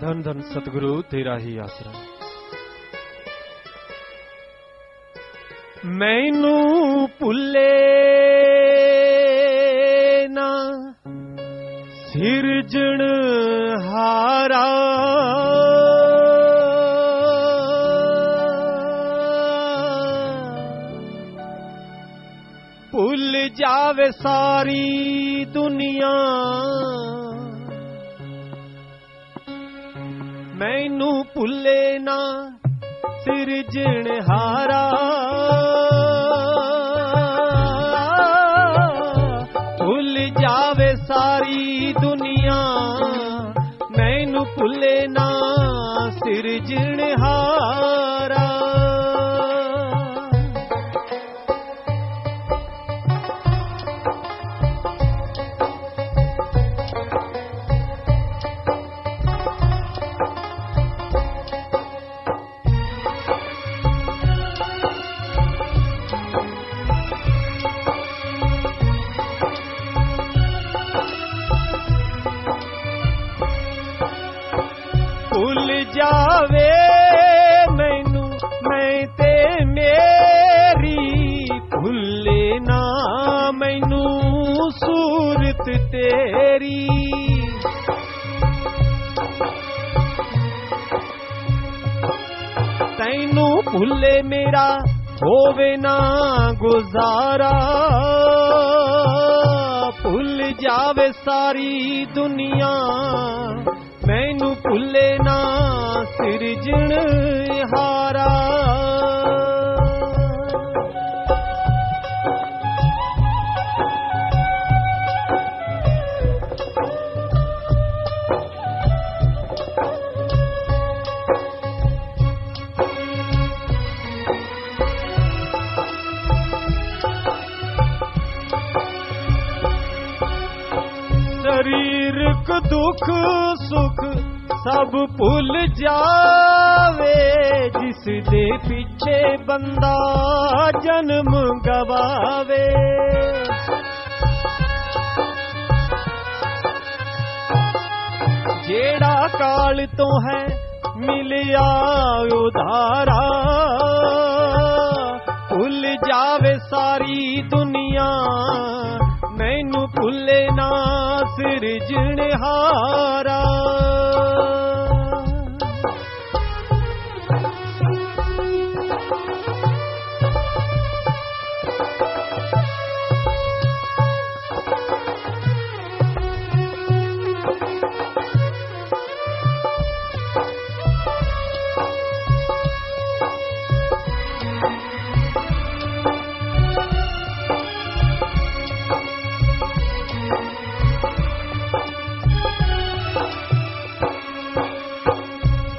धन धन सतगुरु तेरा ही आसरा। मैनू भुले ना सिरजण हारा, भुल जावे सारी दुनिया, मैनू भुले ना सिरजण हारा। भुल जावे सारी दुनिया, मैनू भुले ना सिरजण हारा। भुल जावे मैनू मैं ते मेरी, भुले ना मैनू सूरत तेरी। तैनू भुले मेरा होवे ना गुजारा, भुल जावे सारी दुनिया, मैनू भुले ना सिरजण हारा। शरीरक दुख सुख सब भुल जावे, जिस दे पीछे बंदा जन्म गवावे। जेड़ा काल तो है मिलिया उधारा, भुल जावे सारी दुनिया, मैनू भुले ना सिरजण हारा।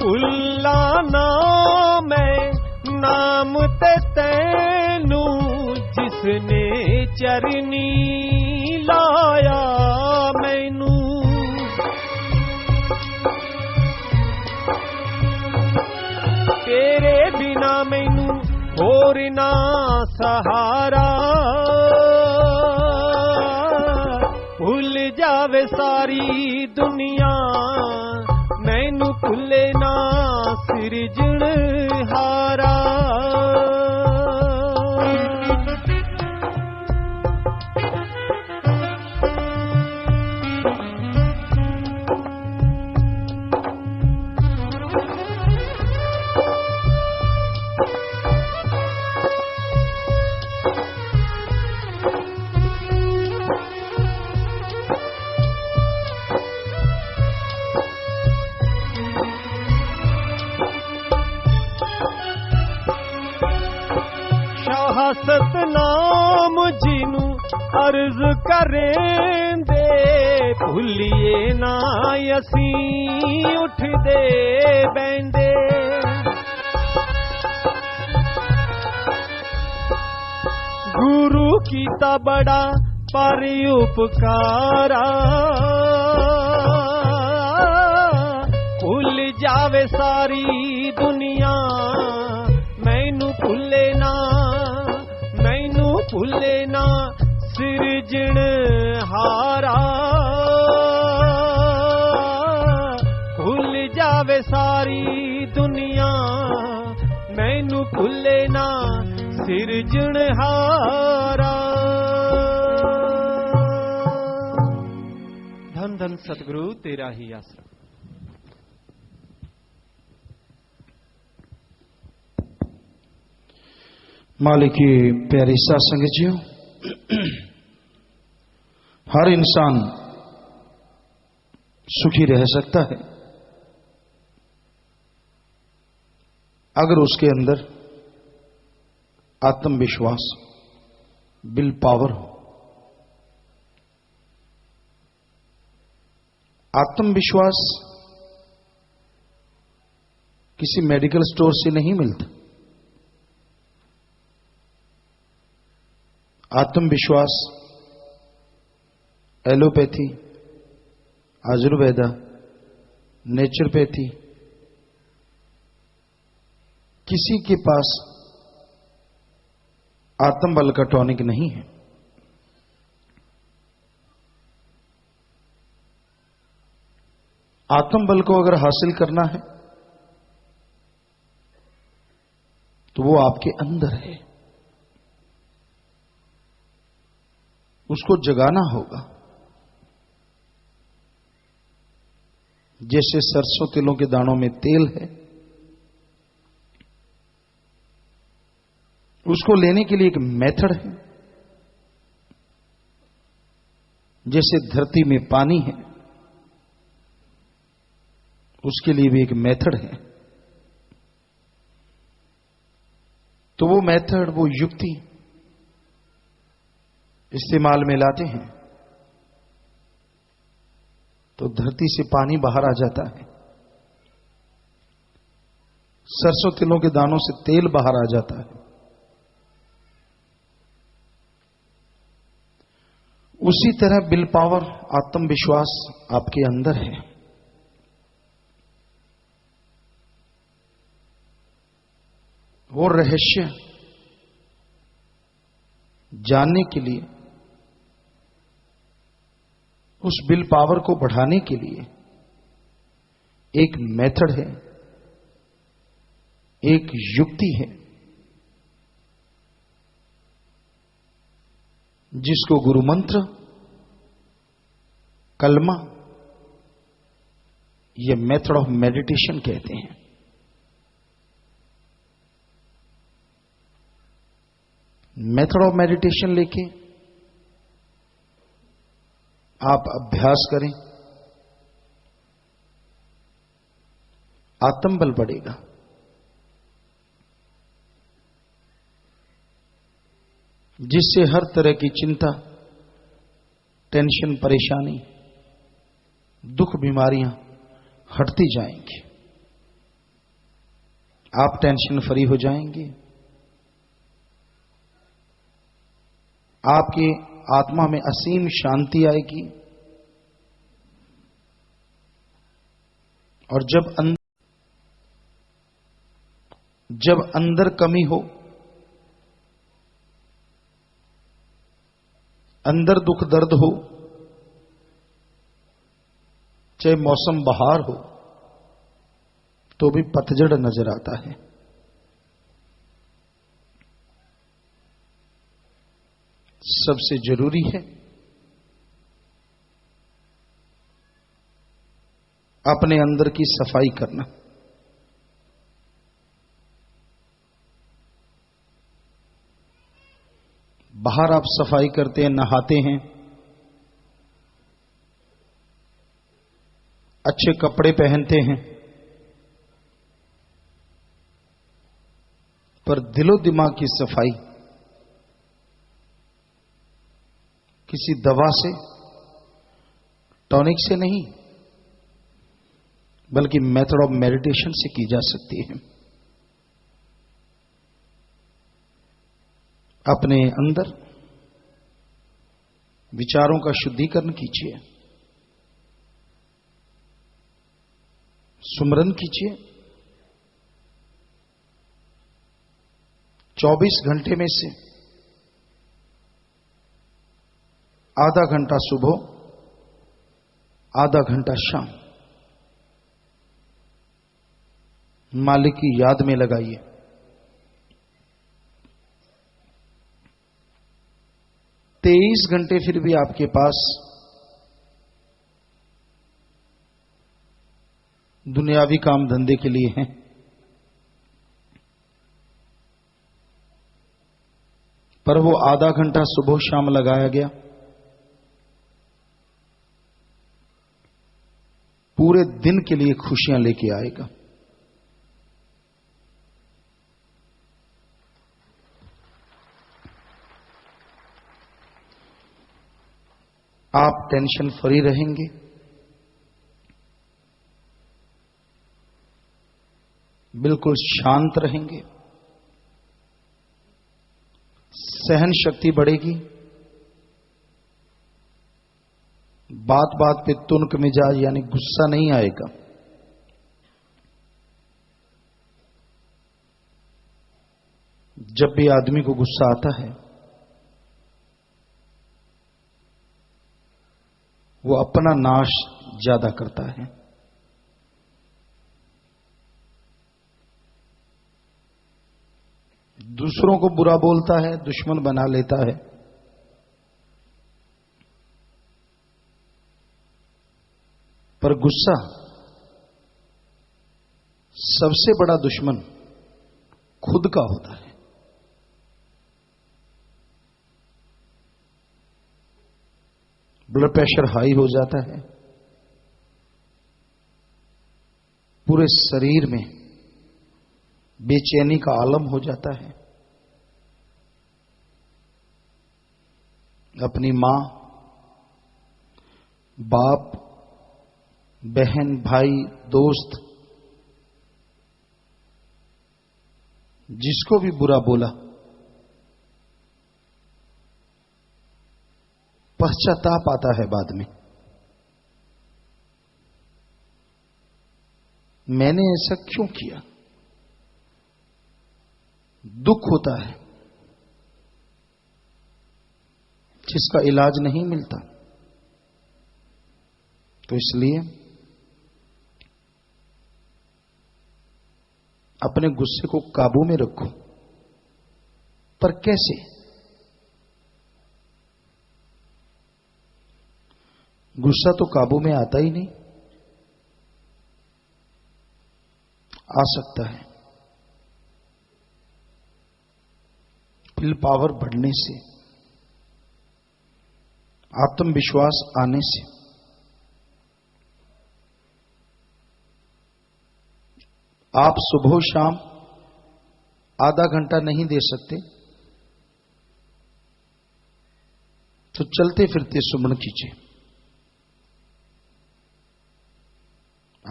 भुला ना मैं नाम ते तैनू, जिसने चरनी लाया मैनू। तेरे बिना मैनू होर ना सहारा, भुल जावे सारी दुनिया, मैनू भुले ना सिरजण हारा। सतनाम जिनू अर्ज करेंदे, भुलिए ना असी उठदे बैंदे। गुरु कीता बड़ा पर उपकारा, भुल जावे सारी दुनिया, मैनू भुले ना भुले ना सिरजण हारा। भुल जावे सिरजनहारा। धन धन सतगुरु तेरा ही आसरा। मालिक की प्यारी साथ संगत जियो, हर इंसान सुखी रह सकता है अगर उसके अंदर आत्मविश्वास, विल पावर हो। आत्मविश्वास किसी मेडिकल स्टोर से नहीं मिलता। आत्मविश्वास एलोपैथी, आयुर्वेदा, नेचुरोपैथी, किसी के पास आत्मबल का टॉनिक नहीं है। आत्मबल को अगर हासिल करना है तो वो आपके अंदर है, उसको जगाना होगा। जैसे सरसों तिलों के दानों में तेल है, उसको लेने के लिए एक मेथड है। जैसे धरती में पानी है, उसके लिए भी एक मेथड है। तो वो मेथड, वो युक्ति इस्तेमाल में लाते हैं तो धरती से पानी बाहर आ जाता है, सरसों तिलों के दानों से तेल बाहर आ जाता है। उसी तरह विल पावर, आत्मविश्वास आपके अंदर है। वो रहस्य जानने के लिए, उस विल पावर को बढ़ाने के लिए एक मेथड है, एक युक्ति है, जिसको गुरु मंत्र, कलमा ये मेथड ऑफ मेडिटेशन कहते हैं। मेथड ऑफ मेडिटेशन लेके आप अभ्यास करें, आत्मबल बढ़ेगा। जिससे हर तरह की चिंता, टेंशन, परेशानी, दुख, बीमारियां हटती जाएंगी। आप टेंशन फ्री हो जाएंगे। आपकी आत्मा में असीम शांति आएगी। और जब अंदर कमी हो, अंदर दुख दर्द हो, चाहे मौसम बहार हो, तो भी पतझड़ नजर आता है। सबसे जरूरी है अपने अंदर की सफाई करना। बाहर आप सफाई करते हैं, नहाते हैं, अच्छे कपड़े पहनते हैं, पर दिलो दिमाग की सफाई किसी दवा से, टॉनिक से नहीं, बल्कि मेथड ऑफ मेडिटेशन से की जा सकती है। अपने अंदर विचारों का शुद्धिकरण कीजिए, सुमरन कीजिए। 24 घंटे में से आधा घंटा सुबह, आधा घंटा शाम मालिक की याद में लगाइए। 23 घंटे फिर भी आपके पास दुनियावी काम धंधे के लिए हैं, पर वो आधा घंटा सुबह शाम लगाया गया पूरे दिन के लिए खुशियां लेके आएगा। आप टेंशन फ्री रहेंगे, बिल्कुल शांत रहेंगे, सहन शक्ति बढ़ेगी, बात बात पे तुनक मिजाज यानी गुस्सा नहीं आएगा। जब भी आदमी को गुस्सा आता है वो अपना नाश ज्यादा करता है। दूसरों को बुरा बोलता है, दुश्मन बना लेता है। पर गुस्सा सबसे बड़ा दुश्मन खुद का होता है। ब्लड प्रेशर हाई हो जाता है, पूरे शरीर में बेचैनी का आलम हो जाता है। अपनी मां, बाप, बहन, भाई, दोस्त, जिसको भी बुरा बोला, पश्चाताप आता है बाद में, मैंने ऐसा क्यों किया। दुख होता है जिसका इलाज नहीं मिलता। तो इसलिए अपने गुस्से को काबू में रखो। पर कैसे? गुस्सा तो काबू में आता ही नहीं। आ सकता है विल पावर बढ़ने से, आत्मविश्वास आने से। आप सुबह शाम आधा घंटा नहीं दे सकते तो चलते फिरते सुमन कीजिए।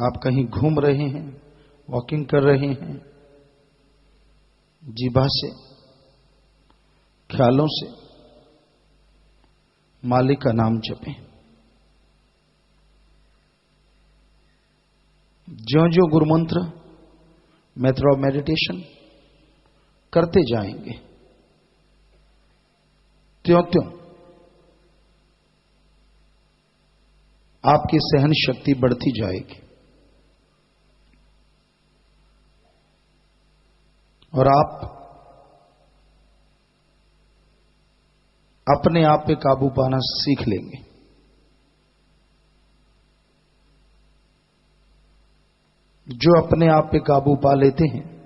आप कहीं घूम रहे हैं, वॉकिंग कर रहे हैं, जीभा से, ख्यालों से मालिक का नाम जपें। ज्यों-ज्यों गुरुमंत्र, मेथड ऑफ मेडिटेशन करते जाएंगे, त्यों-त्यों आपकी सहन शक्ति बढ़ती जाएगी और आप अपने आप पे काबू पाना सीख लेंगे। जो अपने आप पे काबू पा लेते हैं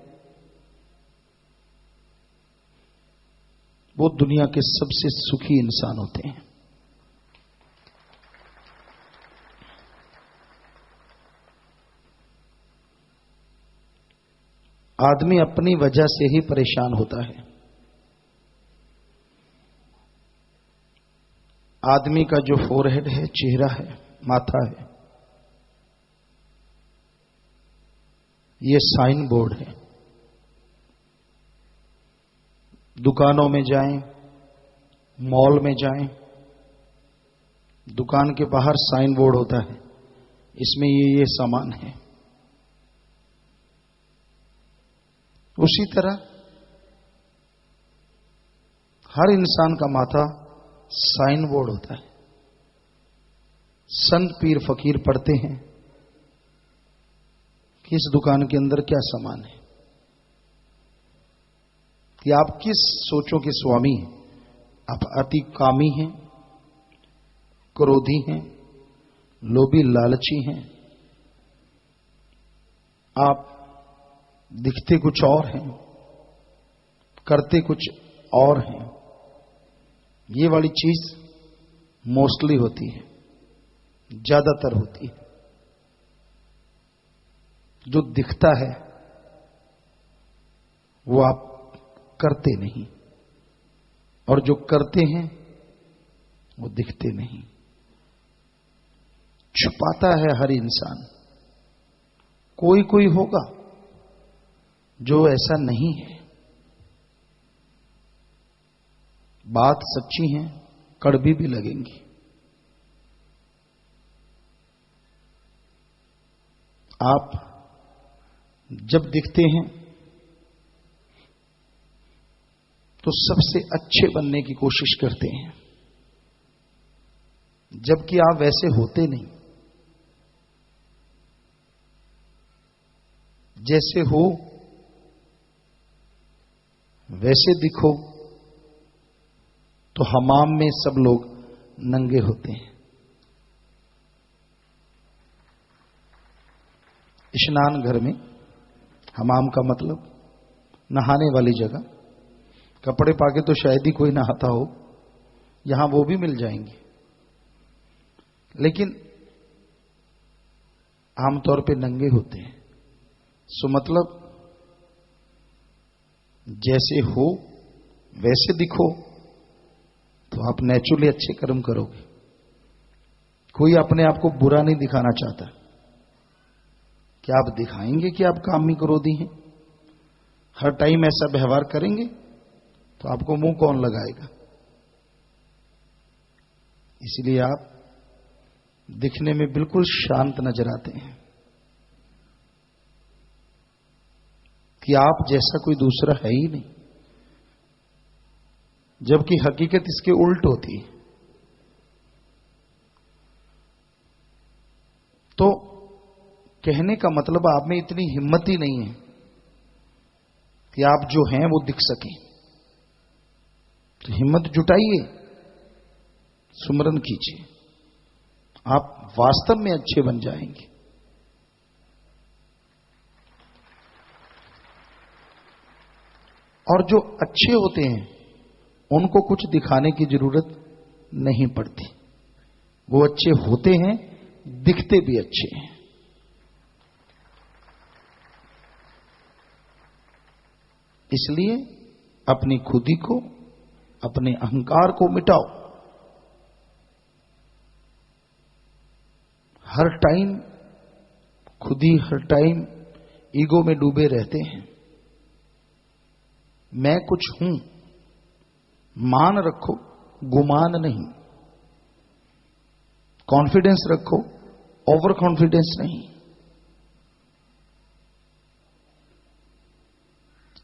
वो दुनिया के सबसे सुखी इंसान होते हैं। आदमी अपनी वजह से ही परेशान होता है। आदमी का जो फोरहेड है, चेहरा है, माथा है, ये साइन बोर्ड है। दुकानों में जाएं, मॉल में जाएं, दुकान के बाहर साइन बोर्ड होता है, इसमें ये सामान है। उसी तरह हर इंसान का माथा साइन बोर्ड होता है। संत पीर फकीर पढ़ते हैं कि इस दुकान के अंदर क्या सामान है, कि आप किस सोचों के स्वामी हैं, आप अति कामी हैं, क्रोधी हैं, लोभी लालची हैं, आप दिखते कुछ और हैं, करते कुछ और हैं। ये वाली चीज मोस्टली होती है, ज्यादातर होती है। जो दिखता है वो आप करते नहीं, और जो करते हैं वो दिखते नहीं। छुपाता है हर इंसान। कोई कोई होगा जो ऐसा नहीं है। बात सच्ची है, कड़वी भी लगेंगी। आप जब दिखते हैं तो सबसे अच्छे बनने की कोशिश करते हैं, जबकि आप वैसे होते नहीं। जैसे हो वैसे दिखो तो हमाम में सब लोग नंगे होते हैं। स्नान घर में, हमाम का मतलब नहाने वाली जगह, कपड़े पाके तो शायद ही कोई नहाता हो, यहां वो भी मिल जाएंगे, लेकिन आमतौर पे नंगे होते हैं। सो मतलब जैसे हो वैसे दिखो तो आप नेचुरली अच्छे कर्म करोगे। कोई अपने आप को बुरा नहीं दिखाना चाहता। क्या आप दिखाएंगे कि आप कामी क्रोधी हैं? हर टाइम ऐसा व्यवहार करेंगे तो आपको मुंह कौन लगाएगा? इसलिए आप दिखने में बिल्कुल शांत नजर आते हैं कि आप जैसा कोई दूसरा है ही नहीं, जबकि हकीकत इसके उल्ट होती है। तो कहने का मतलब आप में इतनी हिम्मत ही नहीं है कि आप जो हैं वो दिख सके। तो हिम्मत जुटाइए, सुमरन कीजिए, आप वास्तव में अच्छे बन जाएंगे। और जो अच्छे होते हैं उनको कुछ दिखाने की जरूरत नहीं पड़ती। वो अच्छे होते हैं, दिखते भी अच्छे हैं। इसलिए अपनी खुदी को, अपने अहंकार को मिटाओ। हर टाइम खुदी, हर टाइम ईगो में डूबे रहते हैं। मैं कुछ हूं, मान रखो, गुमान नहीं। कॉन्फिडेंस रखो, ओवर कॉन्फिडेंस नहीं।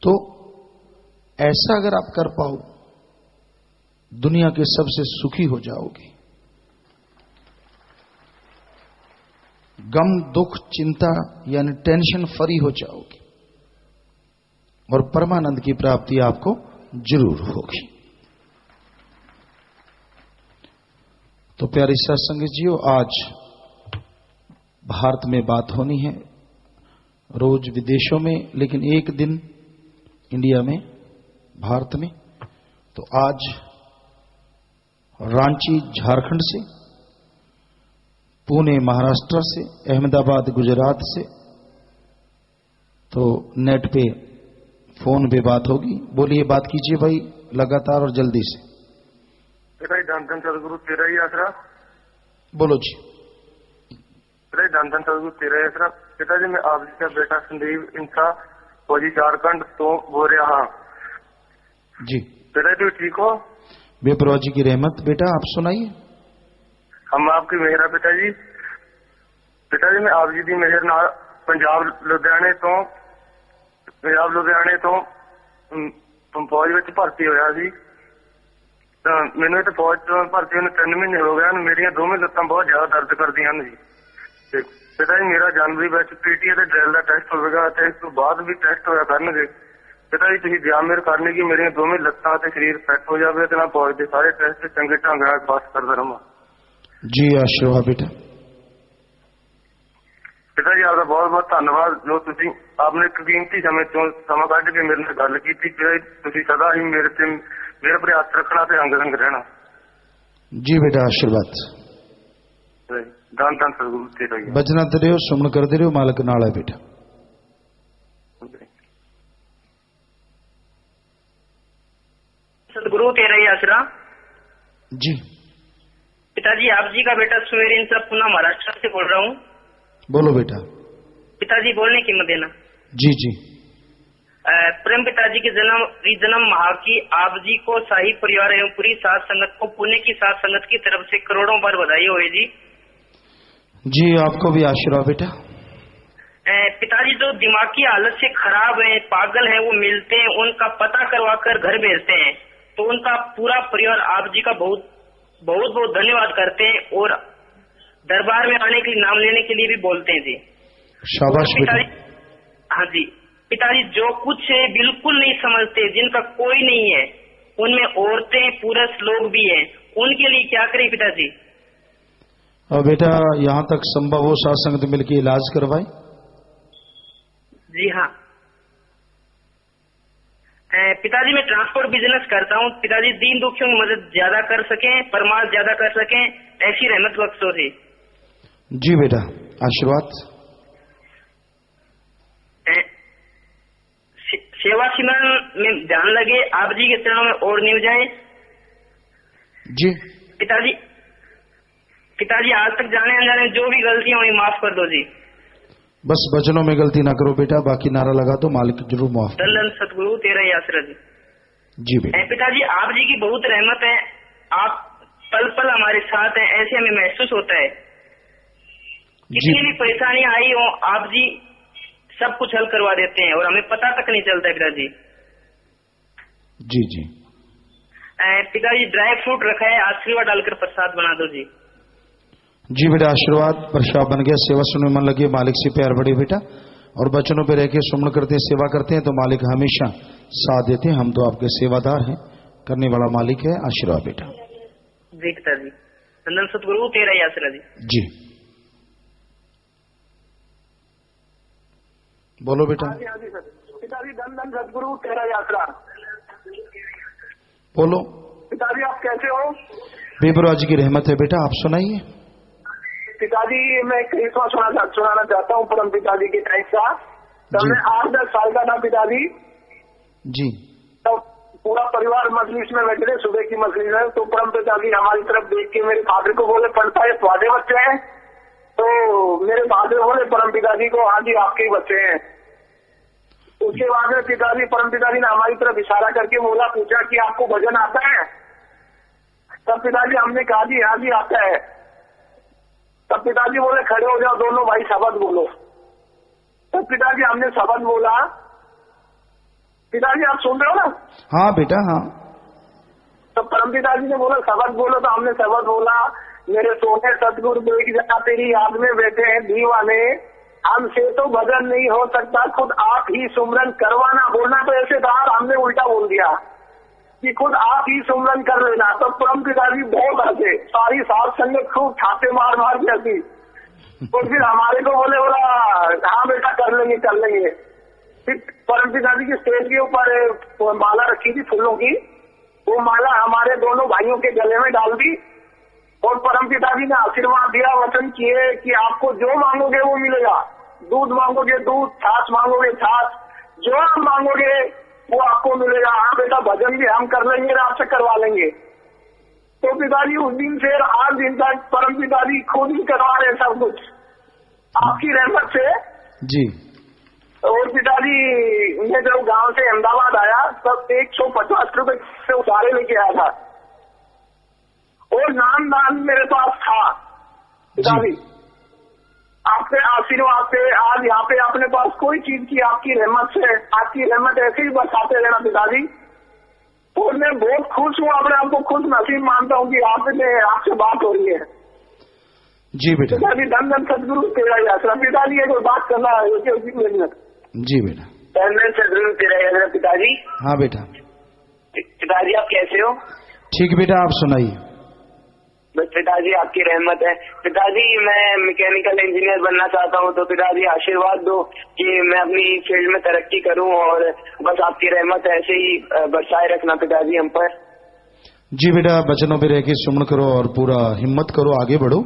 तो ऐसा अगर आप कर पाओ, दुनिया के सबसे सुखी हो जाओगे। गम, दुख, चिंता यानी टेंशन फ्री हो जाओगे और परमानंद की प्राप्ति आपको जरूर होगी। तो प्यारे सत्संगी जियो, आज भारत में बात होनी है, रोज विदेशों में, लेकिन एक दिन इंडिया में, भारत में। तो आज रांची झारखंड से, पुणे महाराष्ट्र से, अहमदाबाद गुजरात से, तो नेट पे फोन पे बात होगी। बोलिए, बात कीजिए भाई, लगातार और जल्दी से। तेरा धन धन सदगुरु तेरा ही आसरा। बोलो जी। तेरा धन धन सदगुरु तेरा ही आसरा। पिताजी, मैं आप जी का बेटा संदीप इंसा फौजी झारखंड तो बोल रहा हाँ जी। पिताजी ठीक हो? बेपरवाह जी की रहमत। बेटा आप सुनाइए। हम आपकी मेहरा पिताजी। पिताजी, मैं आप जी की मेहर नाल पंजाब लुधियाने तो फौज में भर्ती होया सी। मैंने तो फौज भर्ती होने 3 महीने हो गए। मेरिया दोवें लत्तां बहुत ज्यादा दर्द करदियां ने जी। पिताजी, मेरा जनवरी में पीटीए ते ड्रिल का टेस्ट होगा, इस तो बाद भी टेस्ट होया करनगे। पिता जी ਤੁਸੀਂ ਧਿਆਨ ਮੇਰੇ ਕਰਨੇ की मेरिया दोवें ਲੱਤਾਂ ਤੇ ਸਰੀਰ ਫਿੱਟ ਹੋ ਜਾਵੇ ਤੇ ਮੈਂ ਫੌਜ ਦੇ ਸਾਰੇ ਟੈਸਟ ਚੰਗੇ ਢੰਗ ਨਾਲ ਪਾਸ ਕਰਦਾ ਰਹਾਂ। जी आशीर्वाद बेटा। पिता जी आपका बहुत बहुत धन्यवाद जो ਤੁਸੀਂ आपने एक कीमती समय चों समा ਕੱਢ ਕੇ ਮੇਰੇ ਨਾਲ ਗੱਲ ਕੀਤੀ। ਤੁਸੀਂ सदा ही मेरे पर हथ रखना ਤੇ अंग रंग रहना। जी बेटा आशीर्वाद। धन धन सतगुरु तेरा ही। बजना ते रहो, सुमन करते रहो, मालिक नाल है बेटा। सतगुरु तेरा ही आसरा। जी पिताजी आप जी का बेटा सुमेर इंसरा पुनः महाराष्ट्र से बोल रहा हूँ। बोलो बेटा। पिताजी बोलने की मत देना। जी जी। प्रेम पिताजी के जन्म महा की आप जी को शाही परिवार एवं पूरी साथ संगत को पुणे की साथ संगत की तरफ से करोड़ों बार बधाई हो जी। जी आपको भी आशीर्वाद बेटा। पिताजी जो दिमागी हालत से खराब है, पागल है, वो मिलते हैं, उनका पता करवा कर घर भेजते हैं तो उनका पूरा परिवार आप जी का बहुत बहुत बहुत धन्यवाद करते हैं और दरबार में आने के लिए नाम लेने के लिए भी बोलते हैं जी। शाबाश पिताजी। हाँ जी पिताजी जो कुछ है बिल्कुल नहीं समझते, जिनका कोई नहीं है, उनमें औरतें पुरुष लोग भी हैं, उनके लिए क्या करें पिताजी? और बेटा यहाँ तक संभव हो साथ संगत मिलकर इलाज करवाए। जी हाँ पिताजी मैं ट्रांसपोर्ट बिजनेस करता हूँ। पिताजी दीन दुखियों की मदद ज्यादा कर सकें, परमार्थ ज्यादा कर सकें, ऐसी रहमत बख्शो जी। जी बेटा आशीर्वाद। सेवा सिमरन में ध्यान लगे, आप जी के चरणों में और न्यू जाए। जी पिताजी आज तक जाने अनजाने जो भी गलतियां हुई माफ कर दो जी। बस वचनों में गलती ना करो बेटा, बाकी नारा लगा दो, मालिक जरूर माफ। दंडन सतगुरु तेरा ही आसरा जी। जी बेटा। पिताजी आप जी की बहुत रहमत है, आप पल पल हमारे साथ हैं, ऐसे हमें महसूस होता है। कितनी भी परेशानी आई हो आप जी सब कुछ हल करवा देते हैं और हमें पता तक नहीं चलता है पिताजी। जी जी। पिताजी ड्राई फ्रूट रखा है, आशीर्वाद डालकर प्रसाद बना दो जी। जी बेटा आशीर्वाद। प्रसाद बन गया, सेवा सुनने मन लगी, मालिक से प्यार बढ़े बेटा, और बचनों पे रह के सुमन करते हैं, सेवा करते हैं तो मालिक हमेशा साथ देते हैं। हम तो आपके सेवादार हैं, करने वाला मालिक है। आशीर्वाद बेटा। जी पिताजी। नंदन सतगुरु तेरा ही आशीर्वाद जी। जी बोलो बेटा। पिताजी धन धन सतगुरु तेरा ही आशीर्वाद। बोलो पिताजी आप कैसे हो? बेबरा जी की रहमत है बेटा, आप सुनाइए। पिताजी मैं करिश्मा सुनाना चाहता हूँ परम पिताजी के टाइम का। तब मैं 8-10 साल का था पिताजी। जी। तब पूरा परिवार मजलिस में बैठे थे, सुबह की मजलिस में, तो परम पिताजी हमारी तरफ देख के मेरे फादर को बोले, पढ़ता है तुम्हारे बच्चे हैं? तो मेरे फादर बोले परम पिताजी को, हाँ जी आपके ही बच्चे हैं। उसके बाद में पिताजी परम पिताजी ने हमारी तरफ इशारा करके बोला, पूछा कि आपको भजन आता है? तब पिताजी हमने कहा जी हाँ जी आता है। तब पिताजी बोले खड़े हो जाओ दोनों भाई, शब्द बोलो। तब पिताजी हमने शब्द बोला। पिताजी आप सुन रहे हो ना? हाँ बेटा हाँ। तो परम पिताजी ने बोला शब्द बोलो, तो हमने शब्द बोला। मेरे सोने सतगुरु एक जना तेरी याद में बैठे हैं दीवाने, हमसे तो भजन नहीं हो सकता, खुद आप ही सुमरन करवाना। बोलना तो ऐसे था, हमने उल्टा बोल दिया कि खुद आप ही सुमरन कर लेना। तो परम पिताजी बहुत हंसे, सारी सात संगत खूब छाते मार मार के हंसी। तो फिर हमारे को बोला हाँ बेटा कर लेंगे। फिर परम पिताजी की स्टेज के ऊपर माला रखी थी फूलों की, वो माला हमारे दोनों भाइयों के गले में डाल दी और परम पिताजी ने आशीर्वाद दिया, वचन किए कि आपको जो मांगोगे वो मिलेगा। दूध मांगोगे दूध, छाछ मांगोगे छाछ, जो आप मांगोगे वो आपको मिलेगा। हाँ बेटा भजन भी हम कर लेंगे, आपसे करवा लेंगे। तो पिताजी उस दिन से 8 दिन तक परम पिताजी खुद ही करवा रहे सब कुछ आपकी रहमत से जी। और पिताजी मैं जब गांव से अहमदाबाद आया तब 150 रुपए से उतारे लेके आया था और नाम दान मेरे पास था। पिताजी आपके आशीर्वाद से आज यहाँ पे अपने पास कोई चीज की आपकी रहमत से, आपकी रहमत ऐसे ही बरसाते रहना पिताजी। और मैं बहुत खुश हूँ, अपने आप को खुश नसीब मानता हूँ कि आपसे बात हो रही है। जी बेटा। पिताजी धन धन सतगुरु तेरा ही आसरा। पिताजी एक बात करना है। जी बेटा। धन्य सदगुरु तेरा याद पिताजी। हाँ बेटा। पिताजी आप कैसे हो? ठीक बेटा, आप सुनाइए। बस पिताजी आपकी रहमत है। पिताजी मैं मैकेनिकल इंजीनियर बनना चाहता हूँ, तो पिताजी आशीर्वाद दो कि मैं अपनी फील्ड में तरक्की करूँ, और बस आपकी रहमत ऐसे ही बरसाए रखना पिताजी हम पर। जी बेटा, वचनों पे रह के सुमन करो और पूरा हिम्मत करो, आगे बढ़ो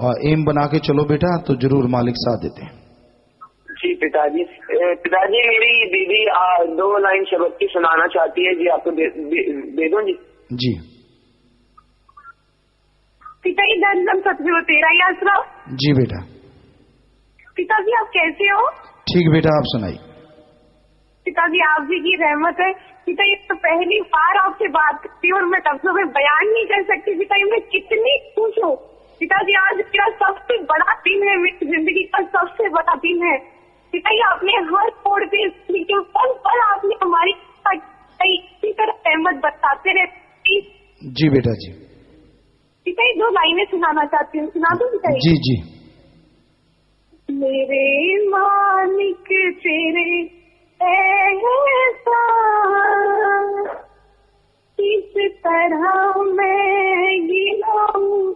और एम बना के चलो बेटा, तो जरूर मालिक साथ देते हैं। जी पिताजी। पिताजी मेरी दीदी 2 लाइन शब्द की सुनाना चाहती है जी, आपको दे दूं जी? जी। पिताजी धन्य सतगुरु तेरा ही आसरा। जी बेटा। पिताजी आप कैसे हो? ठीक बेटा, आप सुनाइए। पिताजी आप जी की रहमत है। पिताजी तो पहली बार आपसे बात करती हूँ और मैं लफ्जों में बयान नहीं कर सकती पिताजी मैं कितनी खुश हूँ। पिताजी आज मेरा सबसे बड़ा दिन है, मेरी जिंदगी का सबसे बड़ा दिन है। पिताजी आपने हर मोड़ पे पल पल आपने हमारी इसी तरह रहमत बताते रहे। जी बेटा जी। पिताजी 2 लाइनें सुनाना चाहती हूँ, सुना दूं पिताजी? जी जी। मेरे मालिक तेरे ऐसा किस तरह मैं गिनाऊं,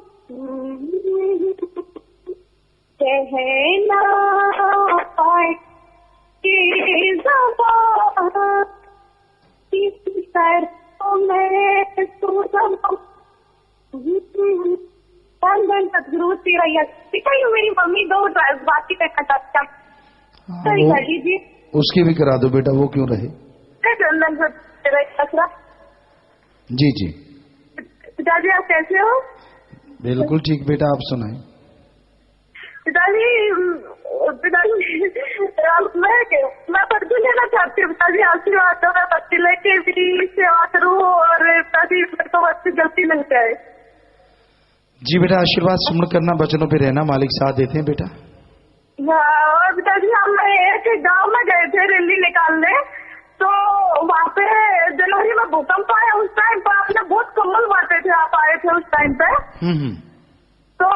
कहना पाए कि ज़बान किस तरह मैं सुनाऊं। सतगुरु तेरा याद। पिताजी मेरी मम्मी 2 बातें करना चाहती है, कर लीजिए। उसकी भी करा दो बेटा, वो क्यों रहे। जी जी। पिताजी आप कैसे हो? बिल्कुल ठीक बेटा, आप सुनाएं। पिताजी मैं पढ़ती लेना चाहती हूँ पिताजी, आशीर्वाद दो, मैं बच्चे लेके भी सेवा करूँ और पिताजी मेरे को अच्छी गलती मिल जाए। जी बेटा, आशीर्वाद सुमन करना, वचनों पे रहना, मालिक साथ देते हैं बेटा। और पिताजी हम एक गांव में गए थे रैली निकालने, तो वहाँ पे जनवरी में भूकंप आया, उस टाइम पर आपने बहुत कम्बल बांटे थे, आप आए थे उस टाइम पे। तो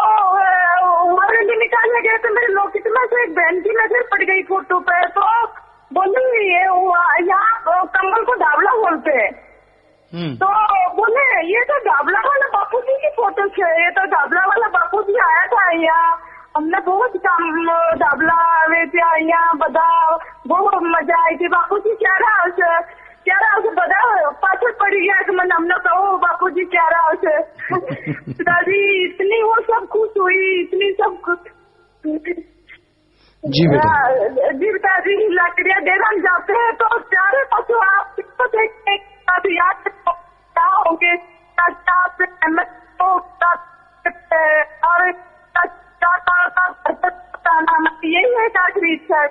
रैली निकालने गए थे, मेरे लॉकेट में से एक बहन की नजर पड़ गई फोटो पे, तो बोली ये यहाँ कम्बल को ढाबला बोलते हैं। तो बोले ये तो ढाबला वाला बापू जी की फोटो है, ये तो ढाबला वाला बापू जी आया था यहाँ, हमने बहुत काम ढाबला वेचे यहाँ बदा, बहुत मजा आई थी। बापू जी क्या रहा उसे बदा पाछड़ पड़ गया कि मैंने हमने कहो बापू जी क्या रहा उसे। पिताजी इतनी वो सब खुश हुई, इतनी सब खुश। जी बेटा। जी पिताजी लकड़ियाँ देना जाते हैं तो चारे पशु आप किसको देखते याद क्या होंगे और यही है आखिरी इच्छा है।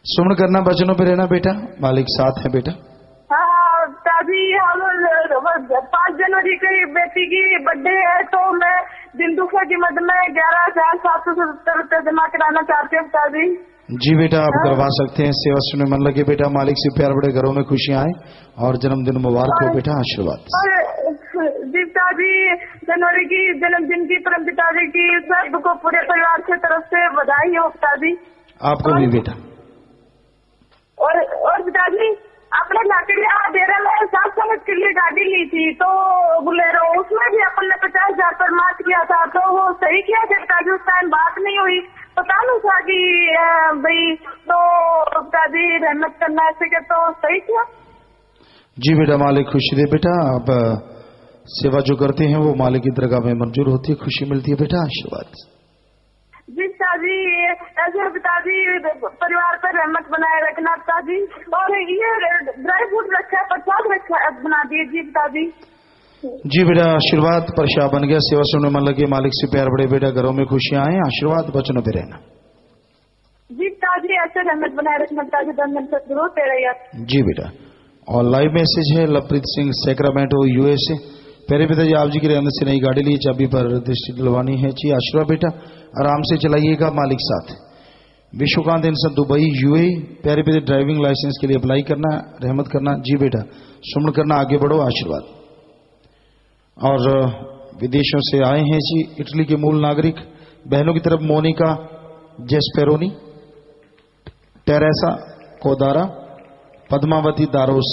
सुमन करना, वचनों पे रहना बेटा, मालिक साथ है बेटा। हाँ पिताजी हम 5 जनवरी की बेटी की बर्थडे है, तो मैं दिन दूसरा की मद में 11,770 रुपये जमा कराना चाहती हूँ पिताजी। जी बेटा, आप करवा सकते हैं, सेवा सुनने मन लगे बेटा, मालिक से प्यार बड़े घरों में खुशियां आए और जन्मदिन मुबारक हो बेटा, आशीर्वाद। जी पिताजी जनवरी की जन्मदिन की परम पिताजी की सबको पूरे परिवार की तरफ से बधाई हो पिताजी। आपको भी बेटा। और पिताजी अपने लाकड़िया डेरा में साफ समझ के लिए गाड़ी ली थी, तो बुलेरो, उसमें भी अपन ने 50,000 पर मार्च किया था, तो वो सही किया पिताजी, उस टाइम बात नहीं हुई, पता नहीं था कि भाई तो पिताजी रहमत करना ऐसे के, तो सही किया। जी बेटा, मालिक खुशी दे बेटा, आप सेवा जो करते हैं वो मालिक की दरगाह में मंजूर होती है, खुशी मिलती है बेटा, आशीर्वाद। जी पिताजी ऐसे पिताजी परिवार पर रहमत बनाए रखना पिताजी, और ये ड्राई फ्रूट रखा है, प्रसाद रखा है, बना दिए जी पिताजी। जी बेटा, आशीर्वाद परशा बन गया, सेवा सुनने मन लगे, मालिक से प्यार बड़े बेटा, घरों में खुशियां आए, आशीर्वाद वचनों पे रहना। जी पिताजी ऐसे रहमत बनाए रखना पिताजी, धन्य सतगुरु तेरा याद। जी बेटा। और लाइव मैसेज है लवप्रीत सिंह सैक्रामेंटो यूएसए। प्यारे पिताजी आप जी की रहमत से नई गाड़ी ली, चाबी पर दृष्टि दिलवानी है जी, आशीर्वाद बेटा, आराम से चलाइएगा, मालिक साथ। विश्वकांत इंसान दुबई यूएई। प्यारे पिता ड्राइविंग लाइसेंस के लिए अप्लाई करना, रहमत करना। जी बेटा, सुमन करना, आगे बढ़ो, आशीर्वाद। और विदेशों से आए हैं जी, इटली के मूल नागरिक बहनों की तरफ मोनिका जेस्पेरोनी, टेरेसा कोदारा, पद्मावती दारोस,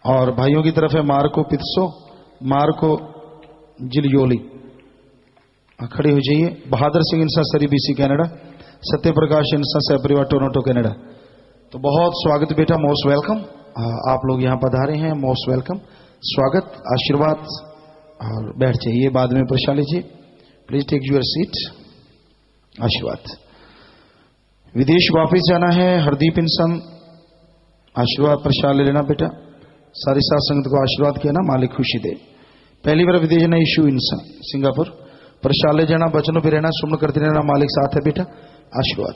और भाइयों की तरफ है मार्को पित्सो, मार्को जिलियोली। खड़े हो जाइए। बहादुर सिंह इंसा सरी बीसी कनाडा, सत्य प्रकाश इंसा सहपरिवार टोरंटो कनाडा। तो बहुत स्वागत बेटा, मोस्ट वेलकम। आप लोग यहाँ पधारे हैं, मोस्ट वेलकम, स्वागत, आशीर्वाद। और बैठ जाइए, बाद में प्रसाद लीजिए। Please take your seat. आशीर्वाद। विदेश वापस जाना है हरदीप इंसान, आशीर्वाद प्रसाद ले लेना बेटा। सारी साथ संगत को आशीर्वाद किया ना, मालिक खुशी दे। पहली बार विदेश जाना इशू इंसान सिंगापुर, प्रसाद ले जाना, बचनों पर रहना, सुमन करते रहना, मालिक साथ है बेटा। आशीर्वाद।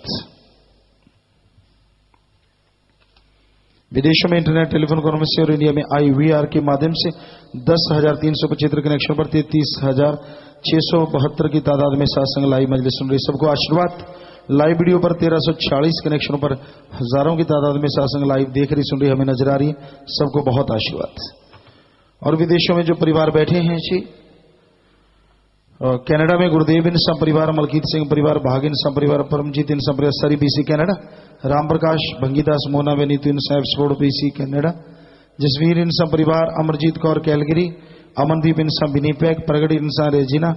विदेशों में इंटरनेट टेलीफोन कॉन्फ्रेंस से और इंडिया में IVR के माध्यम से 10,375 कनेक्शन पर 33,672 की तादाद में सत्संग लाइव मजलिस सुन रही सबको आशीर्वाद। लाइव वीडियो पर 1340 कनेक्शनों पर हजारों की तादाद में सत्संग लाइव देख रही सुन रही हमें नजर आ रही है, सबको बहुत आशीर्वाद। और विदेशों में जो परिवार बैठे हैं जी, कनाडा में गुरुदेव इंसा परिवार, मलकीत सिंह परिवार, भाग इंसा परिवार, परमजीत इंसा परिवार, सरी BC कनाडा, राम प्रकाश, भंगीदास, मोना वेनीतु इंसा एप्सफोर्ड BC कनाडा, जसवीर इंसा परिवार, अमरजीत कौर कैलगरी, अमनदीप इंसा विनीपेग, प्रगति इंसा रेजिना,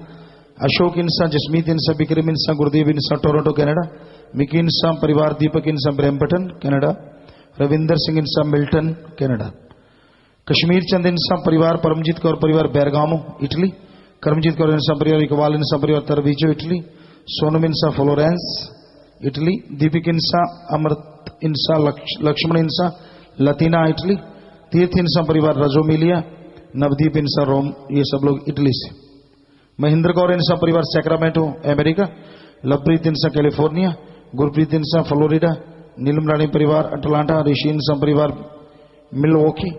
अशोक इंसा, जसमीत इंसा, विक्रम इंसा, गुरुदेव इंसा टोरंटो कनाडा, मिकी इंसा परिवार, दीपक इंसा ब्रैम्पटन कनाडा, रविंदर सिंह इंसा मिल्टन कनाडा, कश्मीर चंद इंसा परिवार, परमजीत कौर परिवार, बेरगामो इटली, करमजीत कौर इंसा परिवार, इकबाल इंसा परिवार, तरवीजो इटली, सोनम इंसा फ्लोरेंस इटली, दीपिक इंसा, अमृत इंसा, लक्ष्मण इंसा लतीना इटली, तीर्थ इंसा परिवार, रजोमिलिया, नवदीप इंसा रोम, ये सब लोग इटली से, महेंद्र कौर इंसा परिवार, सैक्रामेंटो अमेरिका, लवप्रीत इंसा कैलिफोर्निया, गुरप्रीत इंसा फ्लोरिडा, नीलम रानी परिवार, अटलांटा, ऋषि इंसा परिवार, मिलवॉकी,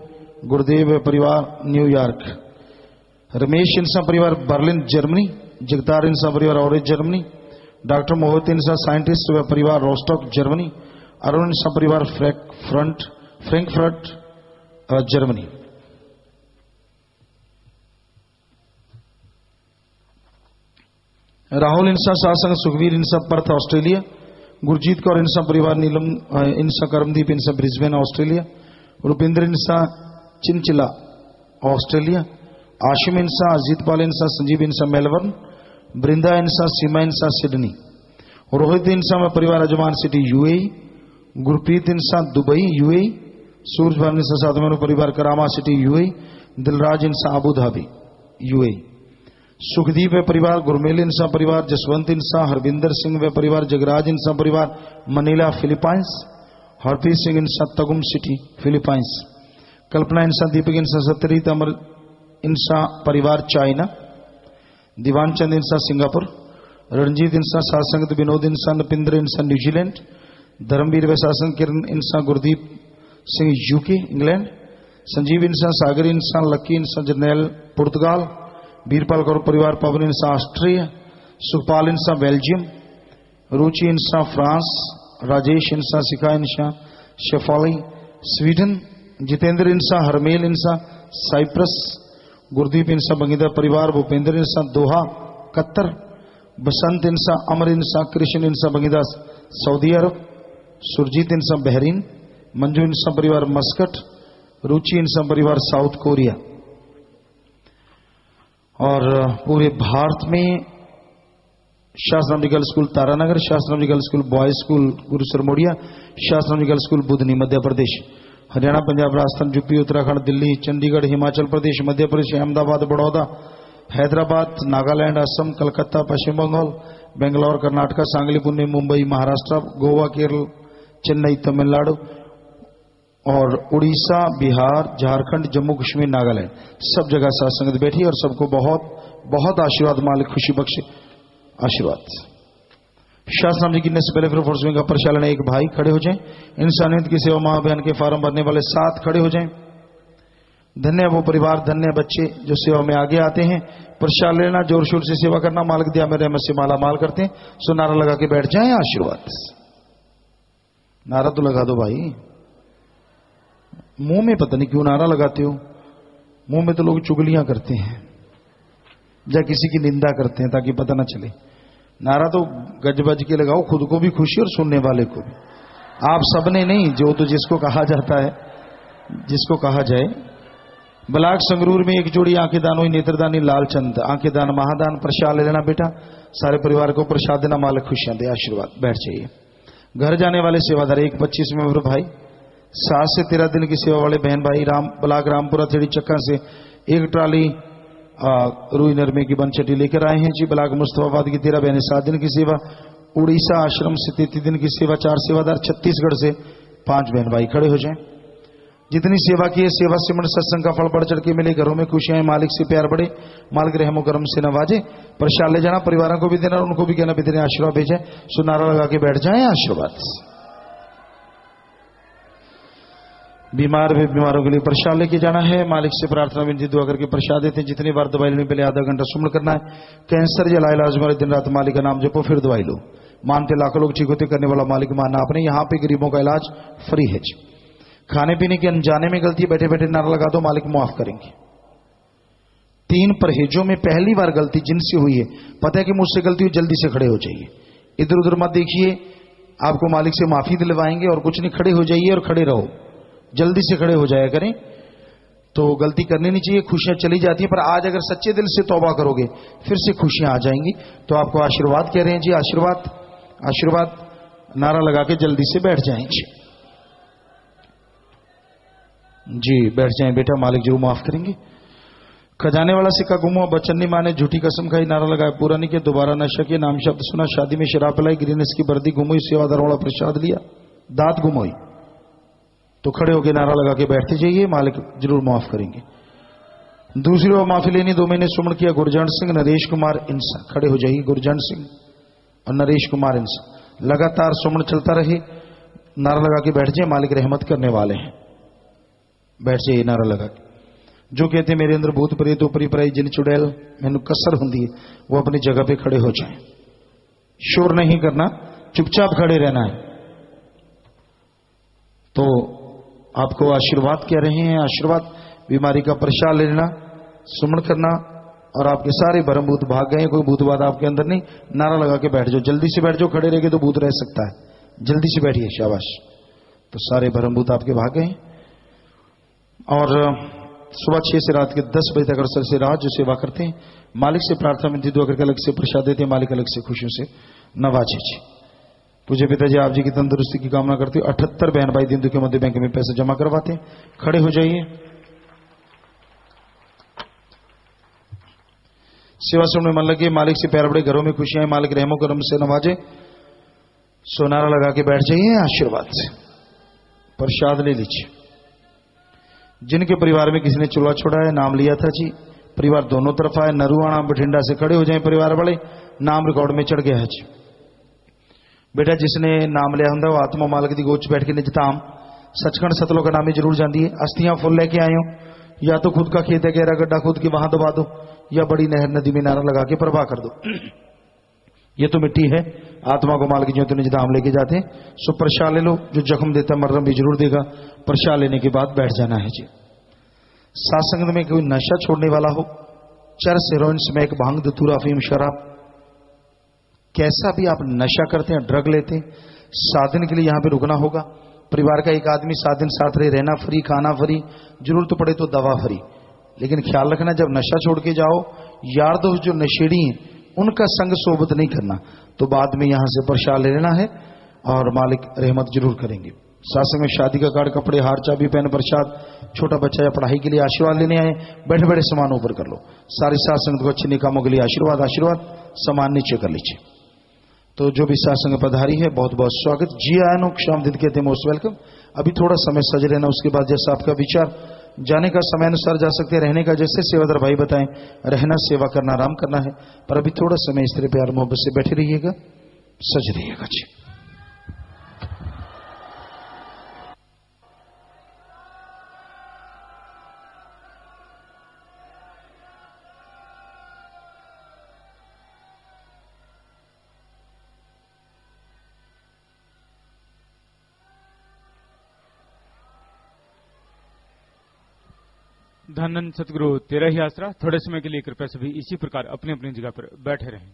गुरुदेव परिवार, न्यूयॉर्क, रमेश इंसा परिवार, बर्लिन जर्मनी, जगतार इंसा परिवार, ऑरेंज जर्मनी, डॉक्टर मोहित इंसा साइंटिस्ट व परिवार, रोस्टॉक जर्मनी, अरुण इंसा परिवार, फ्रैंकफर्ट जर्मनी। राहुल इंसा शासन, सुखवीर इंसा पर्थ ऑस्ट्रेलिया, गुरजीत कौर इंसा परिवार, नीलम इंसा, करमदीप इंसा ब्रिस्बेन ऑस्ट्रेलिया, रुपिंदर इंसा चिंचिला ऑस्ट्रेलिया, आशिम इंसा, अजीतपाल इंसा, संजीव इंसा मेलबर्न, बृंदा इंसा, सीमा इंसा सिडनी, रोहित इंसा में परिवार, अजमान सिटी UAE, गुरप्रीत इंसा दुबई UAE, सूरज भान इंसा साधमेन परिवार, करामा सिटी UAE, दिलराज इंसा अबू धाबी UAE, सुखदीप व परिवार, गुरमेल इंसा परिवार, जसवंत इंसा, हरविंदर सिंह व परिवार, जगराज इंसा परिवार, मनीला फिलीपाइंस, हरप्रीत सिंह इंसा तगुम सिटी फिलीपाइंस, कल्पना इंसा, दीपक इंसा सत्तरीत, अमर इंसा परिवार चाइना, दीवानचंद इंसा सिंगापुर, रणजीत इंसा सासंगत, विनोद इंसा, नपिंद्र इंसा न्यूजीलैंड, धर्मवीर व शासन, किरण इंसा, गुरदीप सिंह UK इंग्लैंड, संजीव इंसा, सागर इंसा, लक्की इंसा जर्नैल पुर्तगाल, बीरपाल कौर परिवार, पवन इंसा ऑस्ट्रिया, सुखपाल इंसा बेल्जियम, रुचि इंसा फ्रांस, राजेश इंसा, शिखा इंसा शेफाली स्वीडन, जितेंद्र इंसा, हरमेल इंसा साइप्रस, गुरदीप इंसा बंगीदा परिवार, भूपेंद्र इंसा दोहा कतर, बसंत इंसा, अमर इंसा, कृष्ण इंसा बंगीदा सऊदी अरब, सुरजीत इंसा बहरीन, मंजू इंसा परिवार मस्कट, रुचि इंसा परिवार साउथ कोरिया। और पूरे भारत में शास्त्राम गर्ल्स स्कूल तारानगर, शास्त्राम girls school boys school Guru Sarmodia, शास्त्राम girls school Budhni Madhya Pradesh, Haryana, Punjab, Rajasthan, UP, Uttarakhand, Delhi, Chandigarh, Himachal Pradesh, Madhya Pradesh, Ahmedabad, Baroda, Hyderabad, Nagaland, Assam, Calcutta, Paschim Bangal, Bangalore, Karnataka, Sangli, Pune, Mumbai, Maharashtra, Goa, Kerala, Chennai, Tamil Nadu और उड़ीसा, बिहार, झारखंड, जम्मू कश्मीर, नागालैंड, सब जगह साथ संगत बैठी और सबको बहुत बहुत आशीर्वाद, मालिक खुशी बख्शे, आशीर्वाद। शास्त्राम जी गिनने से पहले फिर फोर्स का प्रचालन, एक भाई खड़े हो जाएं, इंसानियत की सेवा महाअभियान के फार्म भरने वाले 7 खड़े हो जाएं। धन्य वो परिवार, धन्य बच्चे जो सेवा में आगे आते हैं। प्रसाद लेना, जोर शोर से सेवा करना, मालिक दिया में रहमत से माला माल करते हैं। सो नारा लगा के बैठ जाएं, आशीर्वाद। नारा तो लगा दो भाई, मुंह में पता नहीं क्यों नारा लगाते हो। मुंह में तो लोग चुगलियां करते हैं या किसी की निंदा करते हैं ताकि पता ना चले। नारा तो गज बज के लगाओ, खुद को भी खुशी और सुनने वाले को भी। आप सबने नहीं, जो तो जिसको कहा जाता है, जिसको कहा जाए। ब्लाक संगरूर में एक जोड़ी आंखें दान हुई, नेत्रदानी लालचंद, आंखें दान महादान। प्रसाद ले लेना बेटा, सारे परिवार को प्रसाद देना, मालिक खुशियां दे, आशीर्वाद। बैठ जाइए। घर जाने वाले सेवादार 125 में मेरे भाई, 7 से 13 दिन की सेवा वाले बहन भाई, ब्लाक रामपुरा थेड़ी चक्का से एक ट्राली रुई नरमे की बनचटी लेकर आए हैं जी। ब्लाक मुस्तफाबाद की 13 बहनें 7 दिन की सेवा, उड़ीसा आश्रम से 33 दिन की सेवा, 4 सेवादार, छत्तीसगढ़ से 5 बहन भाई। खड़े हो जाएं। जितनी सेवा की है, सेवा सिमरण सत्संग का फल बढ़ चढ़ के मिले, घरों में खुशियां, मालिक से प्यार बढ़े, मालिक रहमो करम से नवाजे। प्रसाद ले जाना, परिवारों को भी देना, उनको भी कहना भी आशीर्वाद भेजे। सुनारा लगा के बैठ जाएं, आशीर्वाद। बीमारों के लिए प्रसाद लेके जाना है, मालिक से प्रार्थना विनती दुआ करके प्रसाद देते हैं। जितनी बार दवाई लेने पहले आधा घंटा सुमन करना है। कैंसर या इलाज वाले दिन रात मालिक का नाम जपो, फिर दवाई लो। मानते लाखों लोग ठीक होते, करने वाला मालिक मानना आपने। यहाँ पे गरीबों का इलाज फ्री है। खाने पीने के अनजाने में गलती, बैठे बैठे नारा लगा दो, मालिक माफ करेंगे। 3 परहेजों में पहली बार गलती जिनसे हुई है, पता है कि मुझसे गलती हुई, जल्दी से खड़े हो जाइए, इधर उधर मत देखिए, आपको मालिक से माफी दिलवाएंगे। और कुछ नहीं, खड़े हो जाइए और खड़े रहो, जल्दी से खड़े हो जाया करें। तो गलती करनी नहीं चाहिए, खुशियां चली जाती हैं। पर आज अगर सच्चे दिल से तौबा करोगे, फिर से खुशियां आ जाएंगी। तो आपको आशीर्वाद कह रहे हैं जी, आशीर्वाद, आशीर्वाद। नारा लगा के जल्दी से बैठ जाएंगे जी, बैठ जाएं बेटा, मालिक जरूर माफ करेंगे। खजाने वाला सिक्का गुम हुआ, बच्चन ने माने झूठी कसम खाई, नारा लगाया पूरा नहीं किया, दोबारा नशा किया, नाम शब्द सुना, शादी में शराब पिलाई, ग्रीनेस की वर्दी गुम हुई, सेवादार वाला प्रसाद लिया, दांत गुम हुई। तो खड़े होकर नारा लगा के बैठते जाइए, मालिक जरूर माफ करेंगे। दूसरी बार माफी लेनी, 2 महीने सुमन किया, गुरजंट सिंह, नरेश कुमार इंसा। खड़े हो जाइए, गुरजंट सिंह और नरेश कुमार इंसा। लगातार सुमन चलता रहे, नारा लगा के बैठ जाए, मालिक रहमत करने वाले हैं। बैठ जाइए नारा लगा के। जो कहते मेरे अंदर भूत प्रेत ऊपरी पराई जिन चुड़ैल मैनू कसर हुंदी है, वो अपनी जगह पे खड़े हो जाएं। शोर नहीं करना, चुपचाप खड़े रहना है। तो आपको आशीर्वाद कह रहे हैं, आशीर्वाद। बीमारी का प्रसाद ले लेना, सुमन करना, और आपके सारे भरम भूत भाग गए। कोई भूतवाद आपके अंदर नहीं। नारा लगा के बैठ जाओ, जल्दी से बैठ जाओ, खड़े रह के तो भूत रह सकता है। जल्दी से बैठिए, शाबाश। तो सारे भरम भूत आपके भाग गए। और सुबह 6 से रात के 10 बजे तक अरसर से रात जो सेवा करते हैं, मालिक से प्रार्थना विनती दुआ करके अलग से प्रसाद देते हैं, मालिक अलग से खुशियों से नवाजे। पूज्य पिताजी आप जी की तंदुरुस्ती की कामना करते हुए 78 बहन भाई दीन दुखी मध्य बैंक में पैसे जमा करवाते हैं। खड़े हो जाइए। सेवा सुनने मन लगे, मालिक से प्यार बड़े, घरों में खुशियां, मालिक रहमो करम से नवाजे। सोनारा लगा के बैठ जाइए, आशीर्वाद से प्रसाद ले लीजिए। जिनके परिवार में किसी ने चूल्हा छोड़ा है, नाम लिया था जी, परिवार दोनों तरफ आए, नरुआना बठिंडा से खड़े हो जाएं परिवार वाले, नाम रिकॉर्ड में चढ़ गया है जी। बेटा जिसने नाम लिया होंगे वो आत्मा मालिक दी गोच बैठ के निजताम सचखंड सतलों का नाम ही जरूर जाती है। अस्थियां फुल लेके आए हो, या तो खुद का खेत है, गहरा गड्ढा खुद के वहां दबा दो, या बड़ी नहर नदी में नारा लगा के प्रवाह कर दो। ये तो मिट्टी है, आत्मा को मालिक जो तो निजधाम लेके जाते हैं। सो प्रसाद ले लो, जो जख्म देता मर्रम भी जरूर देगा। प्रसाद लेने के बाद बैठ जाना है जी। सत्संग में कोई नशा छोड़ने वाला हो, चरस, हेरोइन, स्मैक, भांग, धतूरा, अफीम, शराब, कैसा भी आप नशा करते हैं, ड्रग लेते हैं, 7 दिन के लिए यहां पे रुकना होगा। परिवार का एक आदमी 7 दिन साथ रहे, रहना फ्री, खाना फ्री, जरूरत पड़े तो दवा फ्री। लेकिन ख्याल रखना, जब नशा छोड़ के जाओ, यार दोस्त जो नशेड़ी हैं उनका संग सोबत नहीं करना। तो बाद में यहां से प्रसाद ले लेना है और मालिक रहमत जरूर करेंगे। सासंग में शादी का कार्ड, कपड़े, हार, चाबी, पेन, प्रसाद, छोटा बच्चा या पढ़ाई के लिए आशीर्वाद लेने आए, बैठे बैठे सामान ऊपर कर लो। सारी सासंग को अच्छे निकामों के लिए आशीर्वाद, आशीर्वाद। सामान नीचे कर लीजिए। तो जो भी सासंग पधारी है, बहुत बहुत स्वागत। जी आयनो क्षाम दिन कहते हैं, मोस्ट वेलकम। अभी थोड़ा समय सज लेना, उसके बाद जैसा आपका विचार, जाने का समय अनुसार जा सकते हैं, रहने का जैसे सेवादार भाई बताएं, रहना, सेवा करना, आराम करना है। पर अभी थोड़ा समय इस तरह प्यार मोहब्बत से बैठे रहिएगा, सज रहिएगा जी। धन सतगुरु तेरा ही आसरा। थोड़े समय के लिए कृपया सभी इसी प्रकार अपनी अपनी जगह पर बैठे रहें।